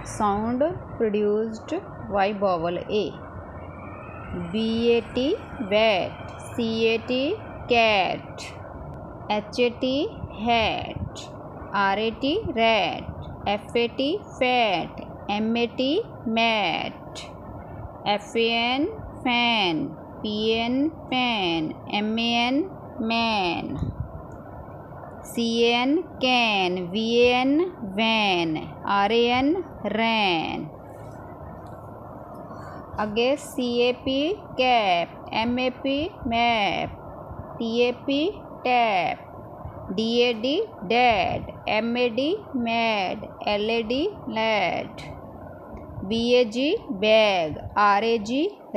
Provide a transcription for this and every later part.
Sound produced by vowel A. BAT bat, CAT cat, HAT hat, RAT rat, FAT fat, MAT mat, FAN fan, PN pan, MAN man, CAN can, VAN van, RAN ran. अगे CAP cap, MAP map, TAP tap, DAD dad, MAD mad, LAD lad, BAG bag, RAG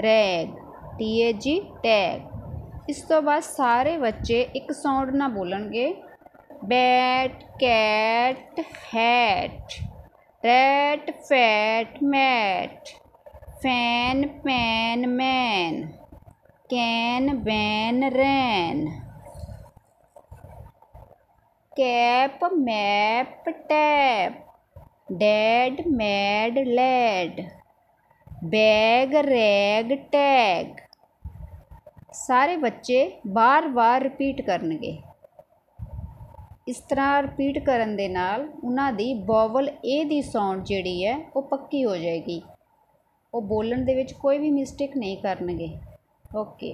rag, TAG tag. इस तो बाद सारे बच्चे एक sound ना बोलणगे। Bat, cat, hat, rat, fat, mat, fan, pan, man, can, ban, ran, cap, map, tap, dad, mad, lad, bag, rag, tag. सारे बच्चे बार बार रिपीट करनगे। इस तरह रिपीट करन दे नाल उन्हां दी वोवल ए दी साउंड जिहड़ी है वो पक्की हो जाएगी। वो बोलण दे विच कोई भी मिस्टेक नहीं करनगे। ओके।